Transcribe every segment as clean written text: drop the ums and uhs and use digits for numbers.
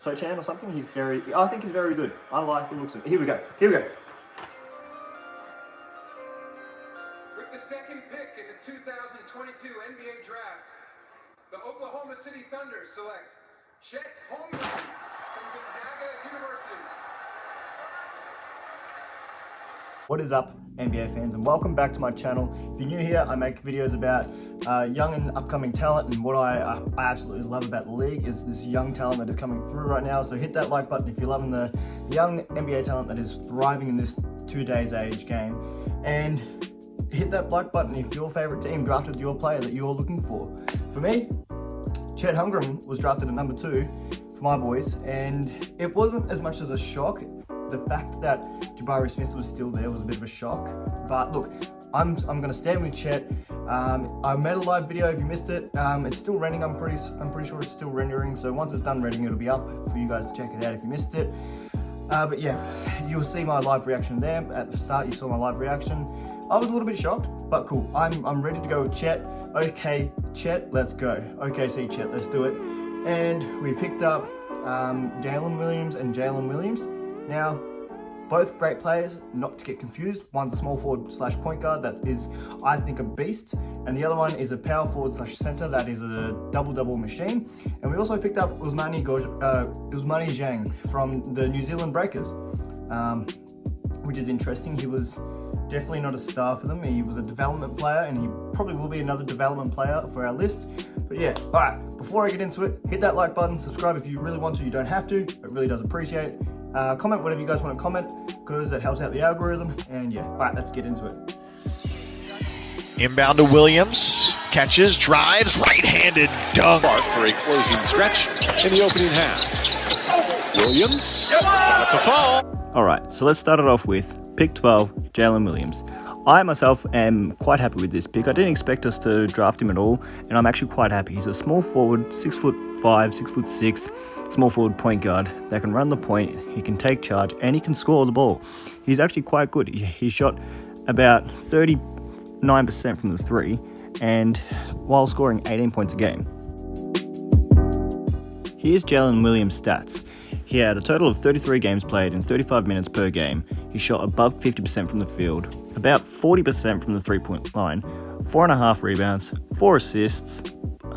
Sochan or something. I think he's very good. I like the looks of it. Here we go. Here we go. With the second pick in the 2022 NBA Draft, the Oklahoma City Thunder select Chet Holmgren from Gonzaga University. What is up, NBA fans, and welcome back to my channel. If you're new here, I make videos about young and upcoming talent, and what I absolutely love about the league is this young talent that is coming through right now. So hit that like button if you're loving the young NBA talent that is thriving in this 2 days age game, and hit that like button if your favorite team drafted your player that you're looking for. For me, Chet Holmgren was drafted at number 2 for my boys, and it wasn't as much as a shock. The fact that Jabari Smith was still there was a bit of a shock. But look, I'm gonna stand with Chet. I made a live video. If you missed it, it's still rendering. I'm pretty sure it's still rendering. So once it's done rendering, it'll be up for you guys to check it out if you missed it. But yeah, you'll see my live reaction there. At the start, you saw my live reaction. I was a little bit shocked, but cool. I'm ready to go with Chet. Okay, Chet, let's go. Okay, see Chet, let's do it. And we picked up Jaylin Williams and Jaylin Williams. Now, both great players, not to get confused. One's a small forward / point guard that is, I think, a beast. And the other one is a power forward / center that is a double-double machine. And we also picked up Ousmane Dieng from the New Zealand Breakers, which is interesting. He was definitely not a star for them. He was a development player, and he probably will be another development player for our list. But yeah, all right, before I get into it, hit that like button, subscribe if you really want to. You don't have to, but really does appreciate it. Comment whatever you guys want to comment, because it helps out the algorithm. And yeah, all right, let's get into it. Inbound to Williams, catches, drives, right-handed dunk. For a closing stretch in the opening half. Williams, that's a foul. All right, so let's start it off with pick 12, Jaylin Williams. I myself am quite happy with this pick. I didn't expect us to draft him at all, and I'm actually quite happy. He's a small forward, 6'5", 6'6", small forward point guard that can run the point, he can take charge, and he can score the ball. He's actually quite good. He shot about 39% from the 3, and while scoring 18 points a game. Here's Jaylin Williams' stats. He had a total of 33 games played and 35 minutes per game. He shot above 50% from the field, about 40% from the 3-point line, 4.5 rebounds, 4 assists,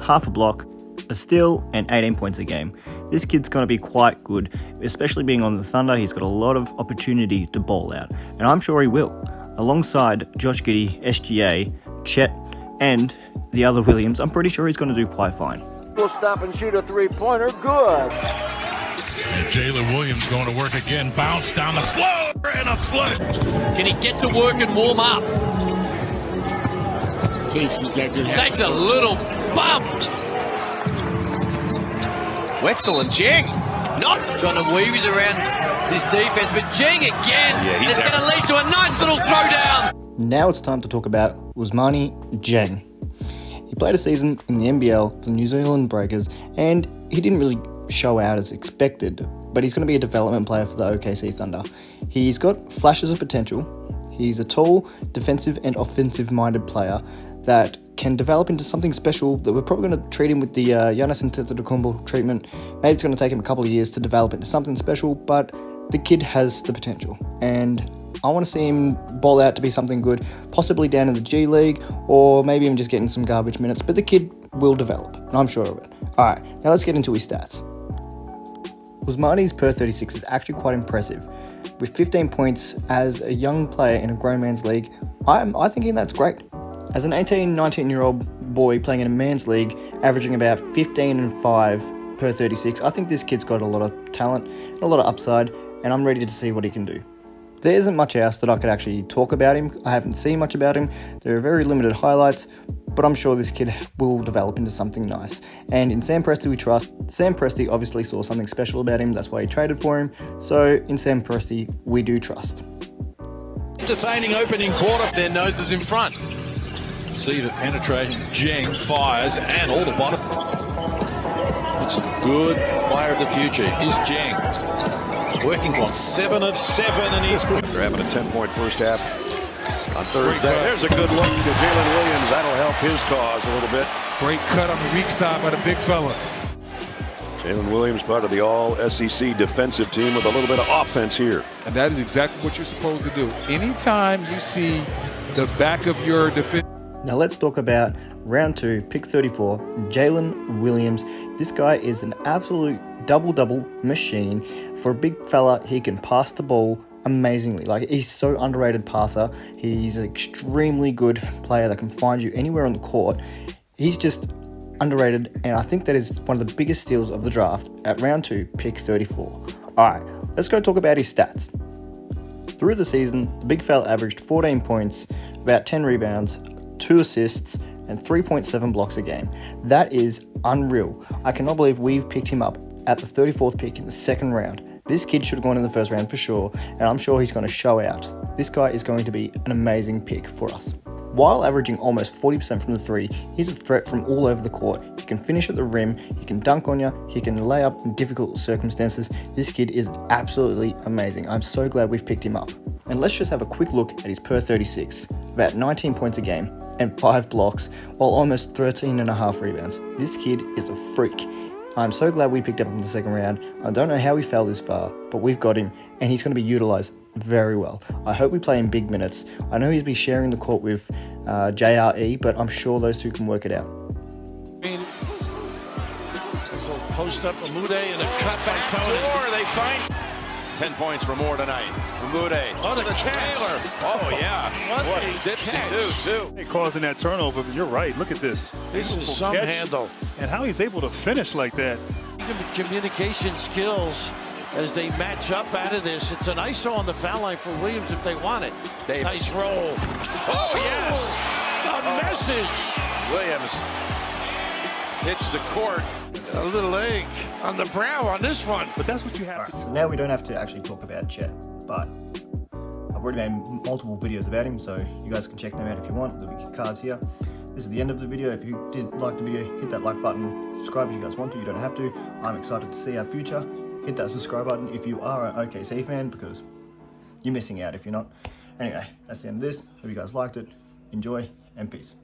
half a block, a steal, and 18 points a game. This kid's going to be quite good, especially being on the Thunder. He's got a lot of opportunity to ball out, and I'm sure he will. Alongside Josh Giddey, SGA, Chet, and the other Williams, I'm pretty sure he's going to do quite fine. We'll stop and shoot a three-pointer. Good. And Jaylin Williams going to work again. Bounce down the floor and a flush. Can he get to work and warm up? Casey Takes a little bump. Wetzel and Dieng. Not trying to weave his around this defense, but Dieng again. Yeah, and it's going to lead to a nice little throwdown. Now it's time to talk about Ousmane Dieng. He played a season in the NBL for the New Zealand Breakers, and he didn't really show out as expected, but he's going to be a development player for the OKC Thunder. He's got flashes of potential. He's a tall, defensive and offensive-minded player that can develop into something special that we're probably going to treat him with the Giannis Antetokounmpo treatment. Maybe it's going to take him a couple of years to develop into something special, but the kid has the potential, and I want to see him ball out to be something good, possibly down in the G League, or maybe even just getting some garbage minutes, but the kid will develop, and I'm sure of it. Alright, now let's get into his stats. Ousmane's per 36 is actually quite impressive. With 15 points as a young player in a grown man's league, I'm thinking that's great. As an 18, 19-year-old boy playing in a man's league, averaging about 15 and 5 per 36, I think this kid's got a lot of talent, a lot of upside, and I'm ready to see what he can do. There isn't much else that I could actually talk about him. I haven't seen much about him. There are very limited highlights, but I'm sure this kid will develop into something nice. And in Sam Presti we trust. Sam Presti obviously saw something special about him, that's why he traded for him. So in Sam Presti, we do trust. Entertaining opening quarter. Their noses in front. See the penetration. Dieng fires and all the bottom. It's a good player of the future. Here's Dieng. Working on 7 of 7, and he's good. They're having a 10-point first half on Thursday. There's a good look to Jaylin Williams. That'll help his cause a little bit. Great cut on the weak side by the big fella. Jaylin Williams, part of the all-SEC defensive team with a little bit of offense here. And that is exactly what you're supposed to do. Anytime you see the back of your defense. Now let's talk about round 2, pick 34, Jaylin Williams. This guy is an absolute double-double machine. For a big fella, he can pass the ball amazingly. Like, he's so underrated passer. He's an extremely good player that can find you anywhere on the court. He's just underrated, and I think that is one of the biggest steals of the draft at round 2, pick 34. Alright, let's go talk about his stats. Through the season, the big fella averaged 14 points, about 10 rebounds, 2 assists, and 3.7 blocks a game. That is unreal. I cannot believe we've picked him up at the 34th pick in the second round. This kid should have gone in the first round for sure, and I'm sure he's going to show out. This guy is going to be an amazing pick for us. While averaging almost 40% from the 3, he's a threat from all over the court. He can finish at the rim, he can dunk on you, he can lay up in difficult circumstances. This kid is absolutely amazing. I'm so glad we've picked him up. And let's just have a quick look at his per 36. About 19 points a game and 5 blocks, while almost 13.5 rebounds. This kid is a freak. I'm so glad we picked up in the second round. I don't know how we fell this far, but we've got him, and he's going to be utilised very well. I hope we play in big minutes. I know he's been sharing the court with JRE, but I'm sure those two can work it out. So post up Amude and a cut by Tony. They find 10 points for Moore tonight. Amude. Oh, the trailer. Oh, yeah. What a dipsy do, too. Hey, causing that turnover, but you're right. Look at this. This is some handle. And how he's able to finish like that. Communication skills as they match up out of this. It's an ISO on the foul line for Williams if they want it. Nice roll. Oh, yes. A message. Williams hits the court. A little egg on the brow on this one. But that's what you have to do. So now we don't have to actually talk about Chet, but I've already made multiple videos about him, so you guys can check them out if you want. There'll be cards here. This is the end of the video. If you did like the video, hit that like button. Subscribe if you guys want to. You don't have to. I'm excited to see our future. Hit that subscribe button if you are an OKC fan, because you're missing out if you're not. Anyway, that's the end of this. Hope you guys liked it. Enjoy, and peace.